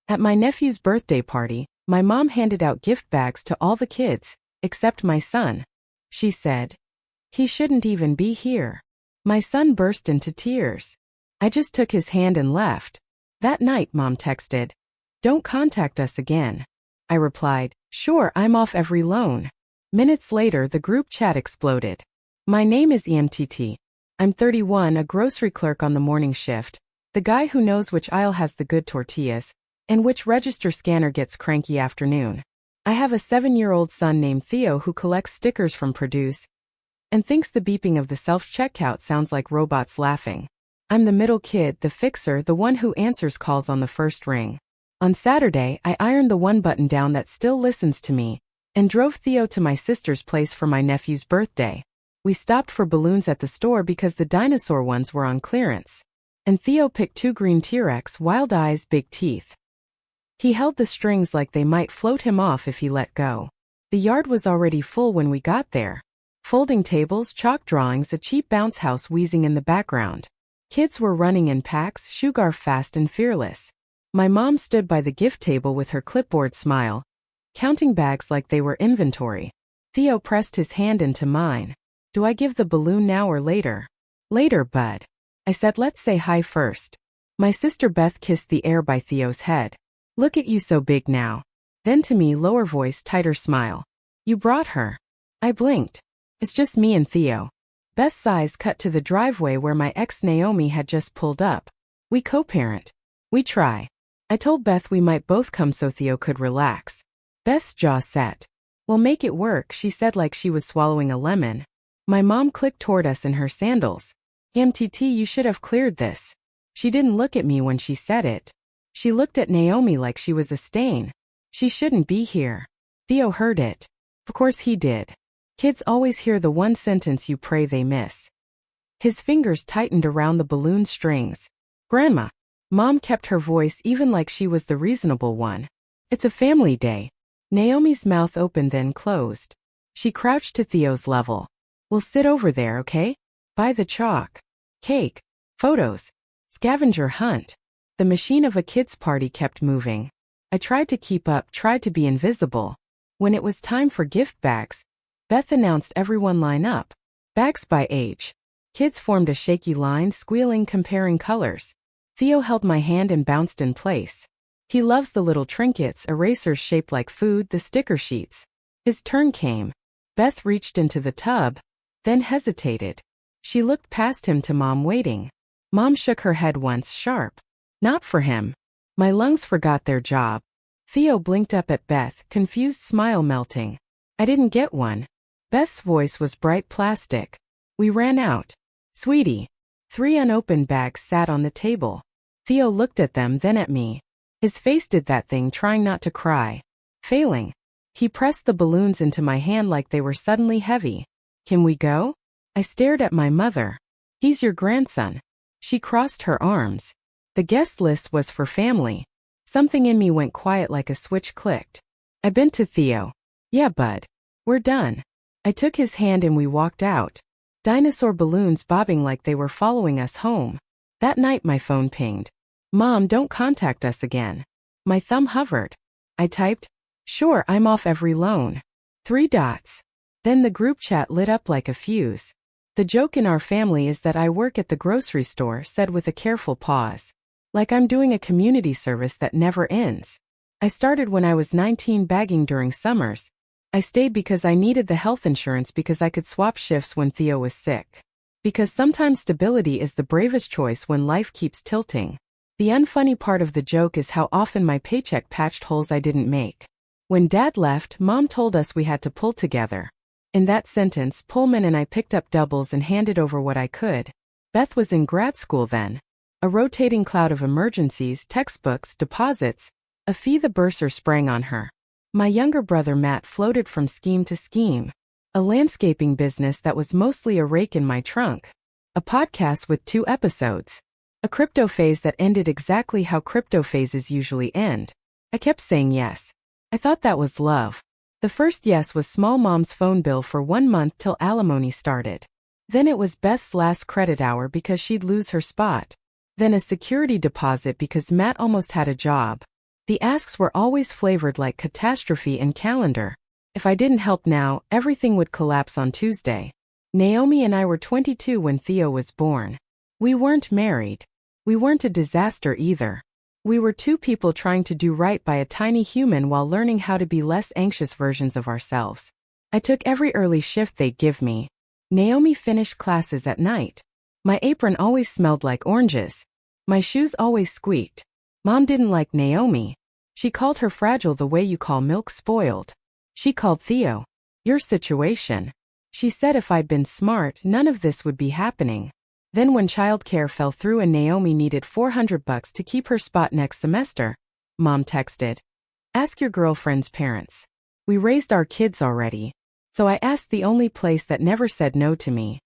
At my nephew's birthday party, my mom handed out gift bags to all the kids, except my son. She said, "He shouldn't even be here." My son burst into tears. I just took his hand and left. That night, Mom texted, "Don't contact us again." I replied, "Sure, I'm off every loan." Minutes later, the group chat exploded. My name is EMTT. I'm 31, a grocery clerk on the morning shift, the guy who knows which aisle has the good tortillas, and which register scanner gets cranky afternoon. I have a 7-year-old son named Theo who collects stickers from Produce and thinks the beeping of the self-checkout sounds like robots laughing. I'm the middle kid, the fixer, the one who answers calls on the first ring. On Saturday, I ironed the one button down that still listens to me and drove Theo to my sister's place for my nephew's birthday. We stopped for balloons at the store because the dinosaur ones were on clearance. And Theo picked 2 green T-Rex, wild eyes, big teeth. He held the strings like they might float him off if he let go. The yard was already full when we got there. Folding tables, chalk drawings, a cheap bounce house wheezing in the background. Kids were running in packs, sugar fast and fearless. My mom stood by the gift table with her clipboard smile, counting bags like they were inventory. Theo pressed his hand into mine. "Do I give the balloon now or later?" "Later, bud." I said, "Let's say hi first." My sister Beth kissed the air by Theo's head. "Look at you so big now." Then to me, lower voice, tighter smile. "You brought her." I blinked. "It's just me and Theo." Beth's eyes cut to the driveway where my ex Naomi had just pulled up. "We co-parent. We try." I told Beth we might both come so Theo could relax. Beth's jaw set. "We'll make it work," she said like she was swallowing a lemon. My mom clicked toward us in her sandals. "MTT, you should have cleared this." She didn't look at me when she said it. She looked at Naomi like she was a stain. "She shouldn't be here." Theo heard it. Of course he did. Kids always hear the one sentence you pray they miss. His fingers tightened around the balloon strings. "Grandma." Mom kept her voice even like she was the reasonable one. "It's a family day." Naomi's mouth opened then closed. She crouched to Theo's level. "We'll sit over there, okay? By the chalk. Cake. Photos. Scavenger hunt." The machine of a kid's party kept moving. I tried to keep up, tried to be invisible. When it was time for gift bags, Beth announced everyone line up. Bags by age. Kids formed a shaky line, squealing, comparing colors. Theo held my hand and bounced in place. He loves the little trinkets, erasers shaped like food, the sticker sheets. His turn came. Beth reached into the tub, then hesitated. She looked past him to Mom waiting. Mom shook her head once, sharp. "Not for him." My lungs forgot their job. Theo blinked up at Beth, confused smile melting. "I didn't get one." Beth's voice was bright plastic. "We ran out." "Sweetie." 3 unopened bags sat on the table. Theo looked at them, then at me. His face did that thing, trying not to cry. Failing. He pressed the balloons into my hand like they were suddenly heavy. "Can we go?" I stared at my mother. "He's your grandson." She crossed her arms. The guest list was for family. Something in me went quiet like a switch clicked. I bent to Theo. "Yeah, bud. We're done." I took his hand and we walked out. Dinosaur balloons bobbing like they were following us home. That night my phone pinged. "Mom, don't contact us again." My thumb hovered. I typed, "Sure, I'm off every loan." 3 dots. Then the group chat lit up like a fuse. "The joke in our family is that I work at the grocery store," said with a careful pause. "Like I'm doing a community service that never ends. I started when I was 19 bagging during summers. I stayed because I needed the health insurance because I could swap shifts when Theo was sick. Because sometimes stability is the bravest choice when life keeps tilting. The unfunny part of the joke is how often my paycheck patched holes I didn't make. When Dad left, Mom told us we had to pull together. In that sentence, Pullman and I picked up doubles and handed over what I could. Beth was in grad school then. A rotating cloud of emergencies, textbooks, deposits, a fee the bursar sprang on her. My younger brother Matt floated from scheme to scheme. A landscaping business that was mostly a rake in my trunk. A podcast with 2 episodes. A crypto phase that ended exactly how crypto phases usually end. I kept saying yes. I thought that was love. The first yes was small mom's phone bill for 1 month till alimony started. Then it was Beth's last credit hour because she'd lose her spot. Then a security deposit because Matt almost had a job. The asks were always flavored like catastrophe and calendar. If I didn't help now, everything would collapse on Tuesday. Naomi and I were 22 when Theo was born. We weren't married. We weren't a disaster either. We were two people trying to do right by a tiny human while learning how to be less anxious versions of ourselves. I took every early shift they'd give me. Naomi finished classes at night. My apron always smelled like oranges. My shoes always squeaked. Mom didn't like Naomi. She called her fragile the way you call milk spoiled. She called Theo your situation. She said if I'd been smart, none of this would be happening. Then when childcare fell through and Naomi needed $400 to keep her spot next semester, Mom texted, "Ask your girlfriend's parents. We raised our kids already." So I asked the only place that never said no to me.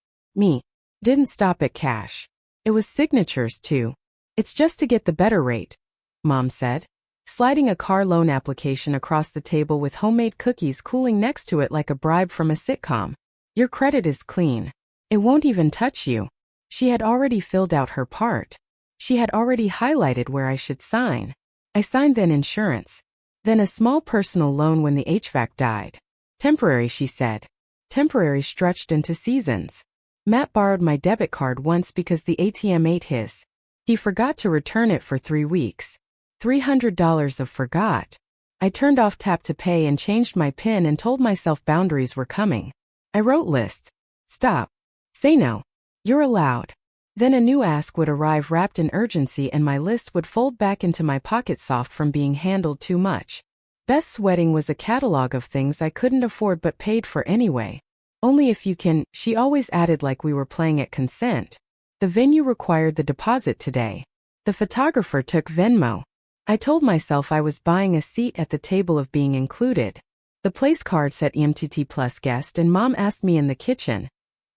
Didn't stop at cash. It was signatures too. "It's just to get the better rate," Mom said, sliding a car loan application across the table with homemade cookies cooling next to it like a bribe from a sitcom. "Your credit is clean. It won't even touch you." She had already filled out her part. She had already highlighted where I should sign. I signed then insurance. Then a small personal loan when the HVAC died. Temporary, she said. Temporary stretched into seasons. Matt borrowed my debit card once because the ATM ate his. He forgot to return it for 3 weeks. $300 of forgot. I turned off tap to pay and changed my PIN and told myself boundaries were coming. I wrote lists. Stop. Say no. You're allowed. Then a new ask would arrive wrapped in urgency and my list would fold back into my pocket soft from being handled too much. Beth's wedding was a catalog of things I couldn't afford but paid for anyway. "Only if you can," she always added like we were playing at consent. The venue required the deposit today. The photographer took Venmo. I told myself I was buying a seat at the table of being included. The place card said EMTT plus guest and Mom asked me in the kitchen,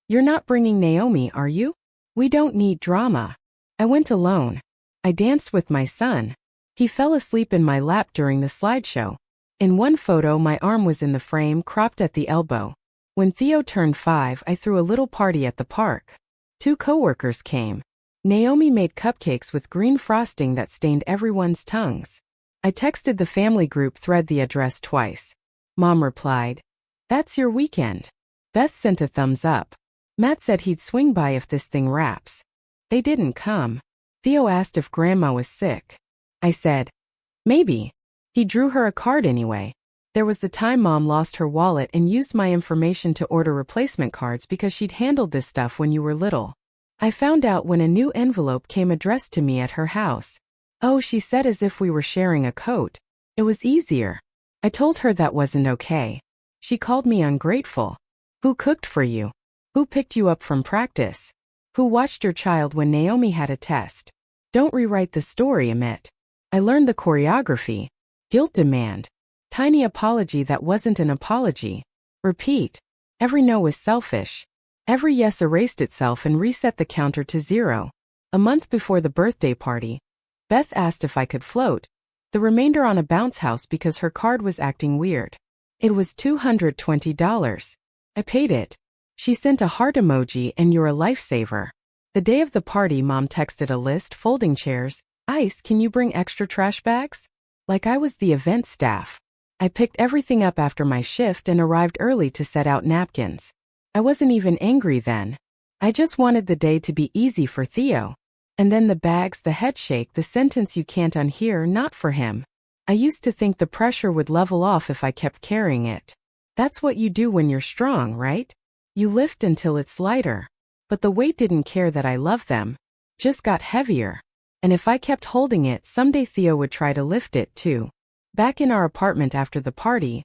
"You're not bringing Naomi, are you?" "We don't need drama." I went alone. I danced with my son. He fell asleep in my lap during the slideshow. In one photo my arm was in the frame, cropped at the elbow. When Theo turned 5, I threw a little party at the park. 2 coworkers came. Naomi made cupcakes with green frosting that stained everyone's tongues. I texted the family group thread the address twice. Mom replied, "That's your weekend." Beth sent a thumbs up. Matt said he'd swing by if this thing wraps. They didn't come. Theo asked if Grandma was sick. I said, "Maybe." He drew her a card anyway. There was the time Mom lost her wallet and used my information to order replacement cards because she'd handled this stuff when you were little. I found out when a new envelope came addressed to me at her house. "Oh," she said as if we were sharing a coat. It was easier. I told her that wasn't okay. She called me ungrateful. "Who cooked for you? Who picked you up from practice? Who watched your child when Naomi had a test?" Don't rewrite the story, Amit. I learned the choreography. Guilt demand. Tiny apology that wasn't an apology. Repeat. Every no was selfish. Every yes erased itself and reset the counter to 0. A month before the birthday party, Beth asked if I could float the remainder on a bounce house because her card was acting weird. It was $220. I paid it. She sent a heart emoji and "You're a lifesaver." The day of the party, Mom texted a list: folding chairs, ice, can you bring extra trash bags? Like I was the event staff. I picked everything up after my shift and arrived early to set out napkins. I wasn't even angry then. I just wanted the day to be easy for Theo. And then the bags, the head shake, the sentence you can't unhear, not for him. I used to think the pressure would level off if I kept carrying it. That's what you do when you're strong, right? You lift until it's lighter. But the weight didn't care that I loved them. Just got heavier. And if I kept holding it, someday Theo would try to lift it too. Back in our apartment after the party,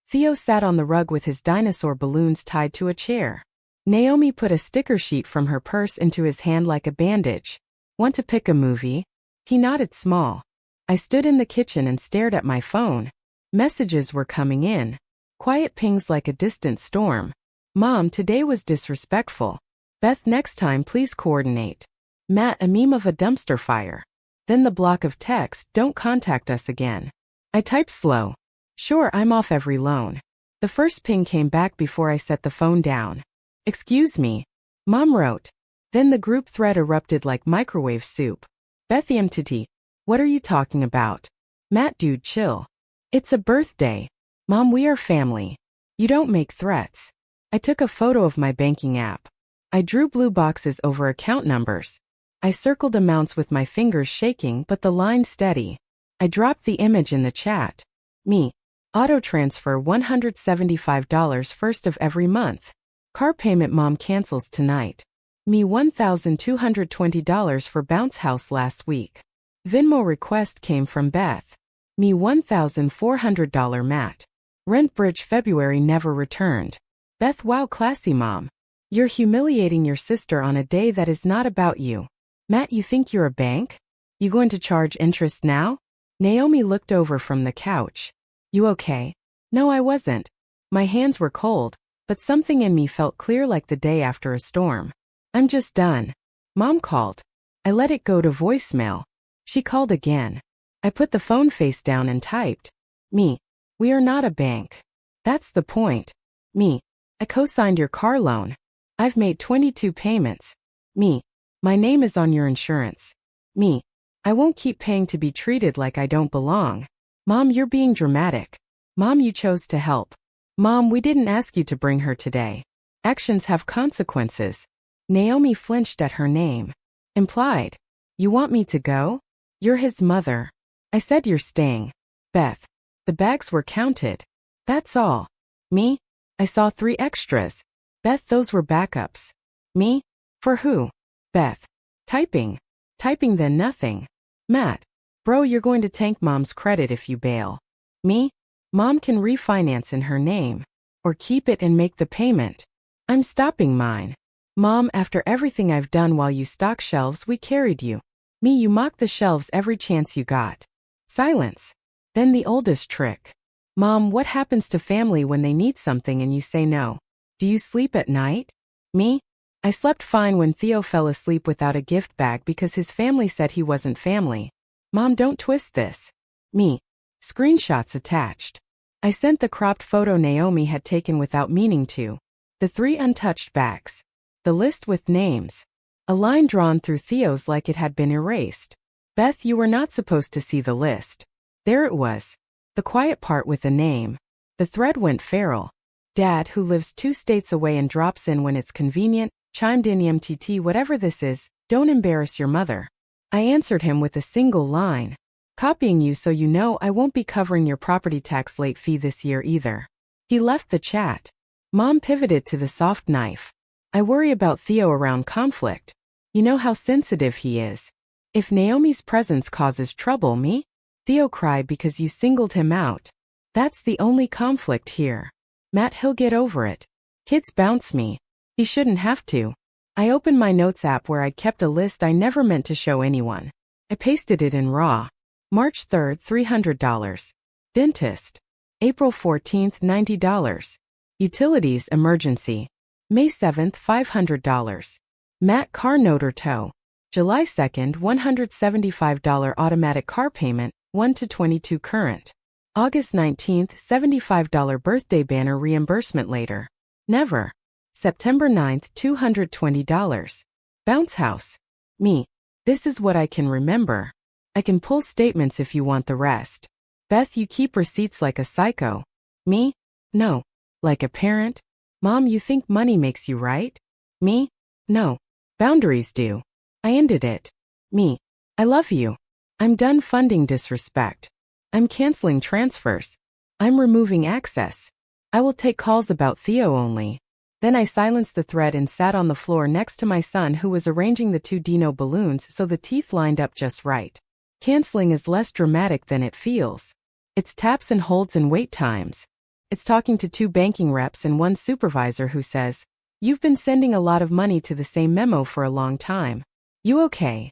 Theo sat on the rug with his dinosaur balloons tied to a chair. Naomi put a sticker sheet from her purse into his hand like a bandage. Want to pick a movie? He nodded small. I stood in the kitchen and stared at my phone. Messages were coming in. Quiet pings like a distant storm. Mom, today was disrespectful. Beth, next time please coordinate. Matt, a meme of a dumpster fire. Then the block of text, don't contact us again. I typed slow. Sure, I'm off every loan. The first ping came back before I set the phone down. Excuse me. Mom wrote. Then the group thread erupted like microwave soup. Beth EMTT. What are you talking about? Matt, dude, chill. It's a birthday. Mom, we are family. You don't make threats. I took a photo of my banking app. I drew blue boxes over account numbers. I circled amounts with my fingers shaking but the line steady. I dropped the image in the chat. Me. Auto transfer $175 first of every month. Car payment mom cancels tonight. Me $1,220 for bounce house last week. Venmo request came from Beth. Me $1,400 Matt. Rent bridge February never returned. Beth, wow, classy mom. You're humiliating your sister on a day that is not about you. Matt, you think you're a bank? You going to charge interest now? Naomi looked over from the couch. You okay? No, I wasn't. My hands were cold, but something in me felt clear like the day after a storm. I'm just done. Mom called. I let it go to voicemail. She called again. I put the phone face down and typed. Me. We are not a bank. That's the point. Me. I co-signed your car loan. I've made 22 payments. Me. My name is on your insurance. Me. I won't keep paying to be treated like I don't belong. Mom, you're being dramatic. Mom, you chose to help. Mom, we didn't ask you to bring her today. Actions have consequences. Naomi flinched at her name. Implied. You want me to go? You're his mother. I said you're staying. Beth. The bags were counted. That's all. Me? I saw 3 extras. Beth, those were backups. Me? For who? Beth. Typing. Typing then nothing. Matt. Bro, you're going to tank mom's credit if you bail. Me? Mom can refinance in her name. Or keep it and make the payment. I'm stopping mine. Mom, after everything I've done while you stock shelves, we carried you. Me, you mocked the shelves every chance you got. Silence. Then the oldest trick. Mom, what happens to family when they need something and you say no? Do you sleep at night? Me? I slept fine when Theo fell asleep without a gift bag because his family said he wasn't family. Mom, don't twist this. Me. Screenshots attached. I sent the cropped photo Naomi had taken without meaning to. The 3 untouched bags. The list with names. A line drawn through Theo's like it had been erased. Beth, you were not supposed to see the list. There it was. The quiet part with a name. The thread went feral. Dad, who lives 2 states away and drops in when it's convenient, chimed in EMTT, whatever this is, don't embarrass your mother. I answered him with a single line. Copying you so you know I won't be covering your property tax late fee this year either. He left the chat. Mom pivoted to the soft knife. I worry about Theo around conflict. You know how sensitive he is. If Naomi's presence causes trouble, me? Theo cried because you singled him out. That's the only conflict here. Matt, he'll get over it. Kids bounce me. He shouldn't have to. I opened my notes app where I'd kept a list I never meant to show anyone. I pasted it in raw. March 3rd, $300. Dentist. April 14th, $90. Utilities emergency. May 7th, $500. Matt, car note or tow. July 2nd, $175 automatic car payment, 1 to 22 current. August 19th, $75 birthday banner reimbursement later. Never. September 9th, $220. Bounce house. Me. This is what I can remember. I can pull statements if you want the rest. Beth, you keep receipts like a psycho. Me? No. Like a parent? Mom, you think money makes you right? Me? No. Boundaries do. I ended it. Me. I love you. I'm done funding disrespect. I'm canceling transfers. I'm removing access. I will take calls about Theo only. Then I silenced the thread and sat on the floor next to my son who was arranging the 2 Dino balloons so the teeth lined up just right. Canceling is less dramatic than it feels. It's taps and holds and wait times. It's talking to 2 banking reps and 1 supervisor who says, "You've been sending a lot of money to the same memo for a long time. You okay?"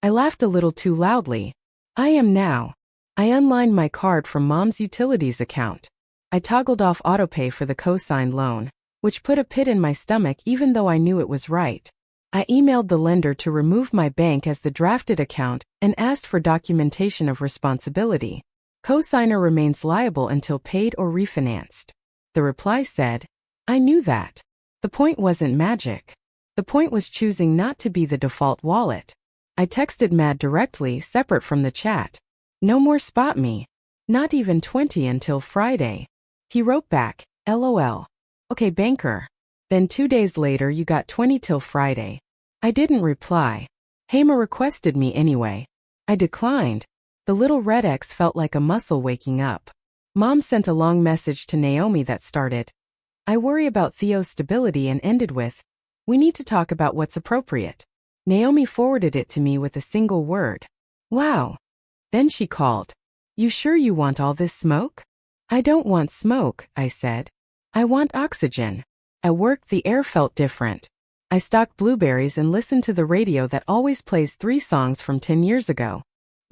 I laughed a little too loudly. I am now. I unlined my card from Mom's utilities account. I toggled off autopay for the co-signed loan, which put a pit in my stomach even though I knew it was right. I emailed the lender to remove my bank as the drafted account and asked for documentation of responsibility. Co-signer remains liable until paid or refinanced. The reply said, I knew that. The point wasn't magic. The point was choosing not to be the default wallet. I texted Mad directly, separate from the chat. No more spot me. Not even 20 until Friday. He wrote back, LOL. Okay, banker. Then 2 days later you got 20 till Friday. I didn't reply. Hamer requested me anyway. I declined. The little red X felt like a muscle waking up. Mom sent a long message to Naomi that started, I worry about Theo's stability, and ended with, we need to talk about what's appropriate. Naomi forwarded it to me with a single word. Wow. Then she called. You sure you want all this smoke? I don't want smoke, I said. I want oxygen. At work the air felt different. I stalked Blueberries and listened to the radio that always plays 3 songs from 10 years ago.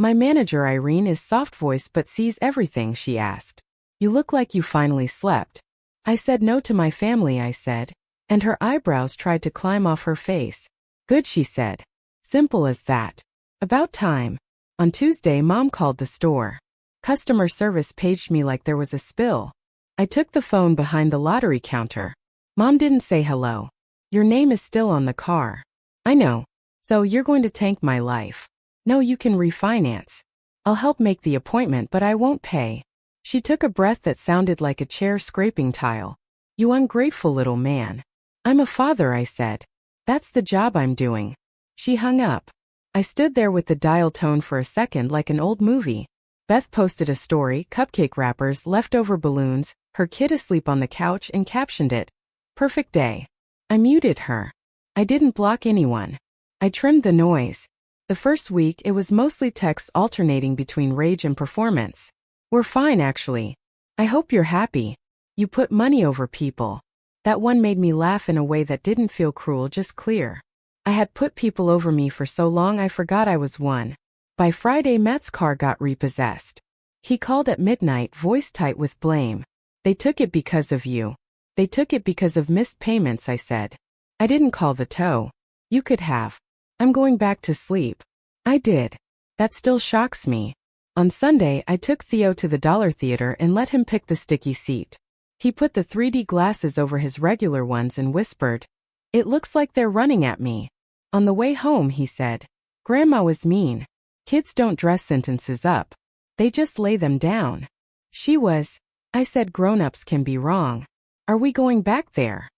My manager Irene is soft-voiced but sees everything, she asked. You look like you finally slept. I said no to my family, I said, and her eyebrows tried to climb off her face. Good, she said. Simple as that. About time. On Tuesday, Mom called the store. Customer service paged me like there was a spill. I took the phone behind the lottery counter. Mom didn't say hello. Your name is still on the car. I know. So you're going to tank my life. No, you can refinance. I'll help make the appointment, but I won't pay. She took a breath that sounded like a chair scraping tile. You ungrateful little man. I'm a father, I said. That's the job I'm doing. She hung up. I stood there with the dial tone for a second like an old movie. Beth posted a story, cupcake wrappers, leftover balloons, her kid asleep on the couch, and captioned it, Perfect day. I muted her. I didn't block anyone. I trimmed the noise. The first week, it was mostly texts alternating between rage and performance. We're fine, actually. I hope you're happy. You put money over people. That one made me laugh in a way that didn't feel cruel, just clear. I had put people over me for so long I forgot I was one. By Friday, Matt's car got repossessed. He called at midnight, voice tight with blame. They took it because of you. They took it because of missed payments, I said. I didn't call the tow. You could have. I'm going back to sleep. I did. That still shocks me. On Sunday, I took Theo to the Dollar Theater and let him pick the sticky seat. He put the 3D glasses over his regular ones and whispered, It looks like they're running at me. On the way home, he said, Grandma was mean. Kids don't dress sentences up. They just lay them down. She was. I said grown-ups can be wrong. Are we going back there?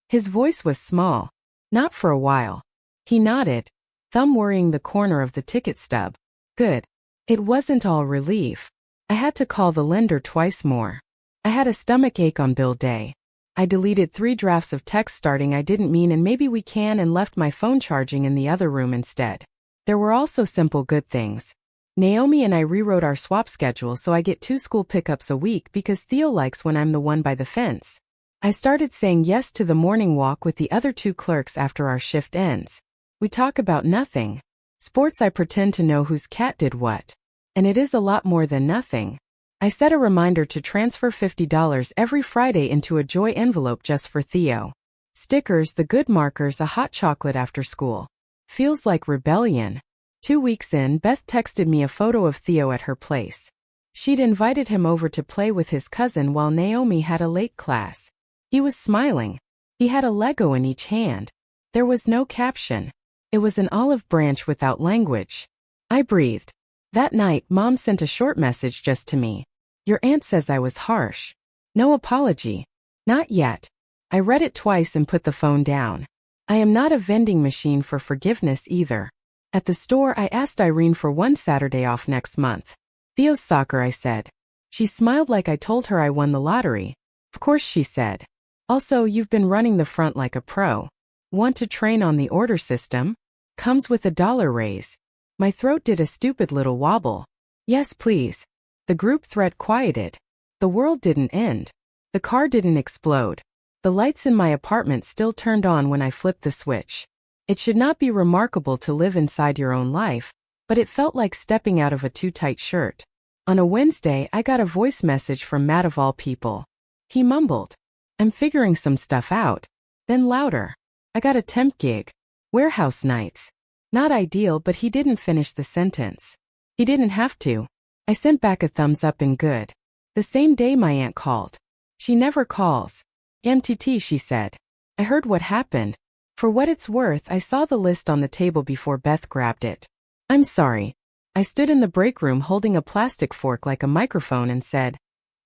His voice was small. Not for a while. He nodded, thumb worrying the corner of the ticket stub. Good. It wasn't all relief. I had to call the lender twice more. I had a stomach ache on bill day. I deleted 3 drafts of text starting I didn't mean and maybe we can and left my phone charging in the other room instead. There were also simple good things. Naomi and I rewrote our swap schedule so I get 2 school pickups a week because Theo likes when I'm the one by the fence. I started saying yes to the morning walk with the other 2 clerks after our shift ends. We talk about nothing. Sports, I pretend to know whose cat did what. And it is a lot more than nothing. I set a reminder to transfer $50 every Friday into a Joy envelope just for Theo. Stickers, the good markers, a hot chocolate after school. Feels like rebellion. 2 weeks in, Beth texted me a photo of Theo at her place. She'd invited him over to play with his cousin while Naomi had a late class. He was smiling. He had a Lego in each hand. There was no caption. It was an olive branch without language. I breathed. That night, Mom sent a short message just to me. Your aunt says I was harsh. No apology. Not yet. I read it twice and put the phone down. I am not a vending machine for forgiveness either. At the store, I asked Irene for 1 Saturday off next month. Theo's soccer, I said. She smiled like I told her I won the lottery. Of course, she said. Also, you've been running the front like a pro. Want to train on the order system? Comes with a $1 raise. My throat did a stupid little wobble. Yes, please. The group thread quieted. The world didn't end. The car didn't explode. The lights in my apartment still turned on when I flipped the switch. It should not be remarkable to live inside your own life, but it felt like stepping out of a too tight shirt. On a Wednesday, I got a voice message from Matt of all people. He mumbled, I'm figuring some stuff out. Then louder. I got a temp gig. Warehouse nights. Not ideal, but he didn't finish the sentence. He didn't have to. I sent back a thumbs up and good. The same day my aunt called. She never calls. MTT, she said. I heard what happened. For what it's worth, I saw the list on the table before Beth grabbed it. I'm sorry. I stood in the break room holding a plastic fork like a microphone and said,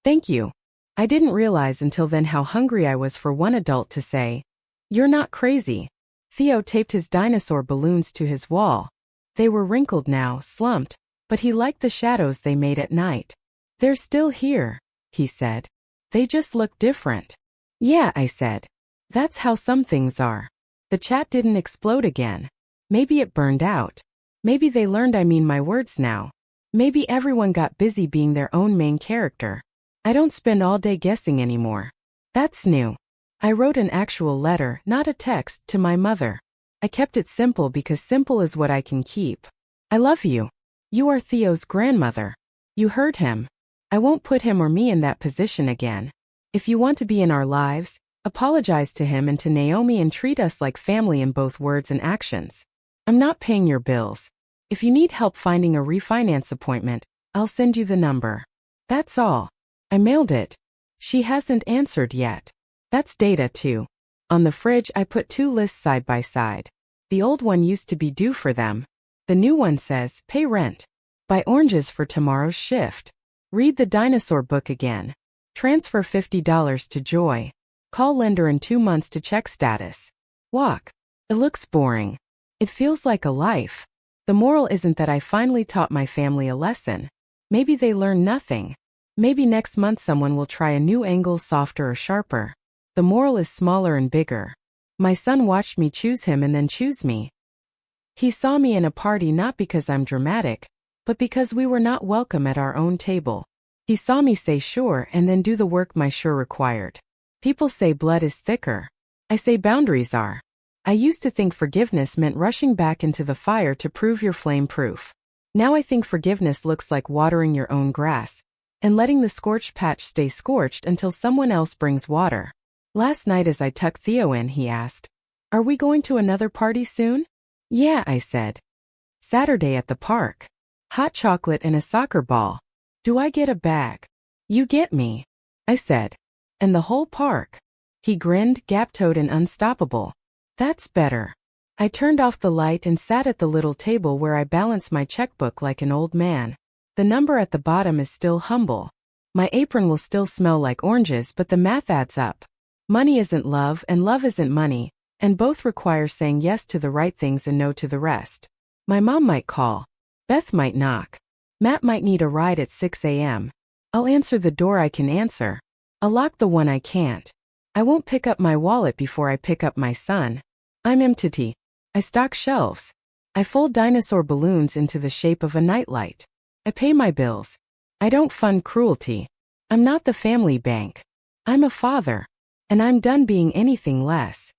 "Thank you." I didn't realize until then how hungry I was for one adult to say, "You're not crazy." Theo taped his dinosaur balloons to his wall. They were wrinkled now, slumped, but he liked the shadows they made at night. "They're still here," he said. "They just look different." "Yeah," I said. "That's how some things are." The chat didn't explode again. Maybe it burned out. Maybe they learned I mean my words now. Maybe everyone got busy being their own main character. I don't spend all day guessing anymore. That's new. I wrote an actual letter, not a text, to my mother. I kept it simple because simple is what I can keep. "I love you. You are Theo's grandmother. You heard him. I won't put him or me in that position again. If you want to be in our lives, apologize to him and to Naomi and treat us like family in both words and actions. I'm not paying your bills. If you need help finding a refinance appointment, I'll send you the number. That's all." I mailed it. She hasn't answered yet. That's data too. On the fridge I put two lists side by side. The old one used to be due for them. The new one says, "Pay rent. Buy oranges for tomorrow's shift. Read the dinosaur book again. Transfer $50 to Joy. Call lender in 2 months to check status. Walk." It looks boring. It feels like a life. The moral isn't that I finally taught my family a lesson. Maybe they learn nothing. Maybe next month someone will try a new angle, softer or sharper. The moral is smaller and bigger. My son watched me choose him and then choose me. He saw me in a party not because I'm dramatic, but because we were not welcome at our own table. He saw me say sure and then do the work my sure required. People say blood is thicker. I say boundaries are. I used to think forgiveness meant rushing back into the fire to prove you're flame-proof. Now I think forgiveness looks like watering your own grass and letting the scorched patch stay scorched until someone else brings water. Last night as I tucked Theo in, he asked, "Are we going to another party soon?" "Yeah," I said. "Saturday at the park. Hot chocolate and a soccer ball. Do I get a bag?" "You get me," I said. "And the whole park." He grinned, gap-toed and unstoppable. "That's better." I turned off the light and sat at the little table where I balance my checkbook like an old man. The number at the bottom is still humble. My apron will still smell like oranges, but the math adds up. Money isn't love and love isn't money, and both require saying yes to the right things and no to the rest. My mom might call. Beth might knock. Matt might need a ride at 6 a.m. I'll answer the door I can answer. I'll lock the one I can't. I won't pick up my wallet before I pick up my son. I'm empty. I stock shelves. I fold dinosaur balloons into the shape of a nightlight. I pay my bills. I don't fund cruelty. I'm not the family bank. I'm a father. And I'm done being anything less.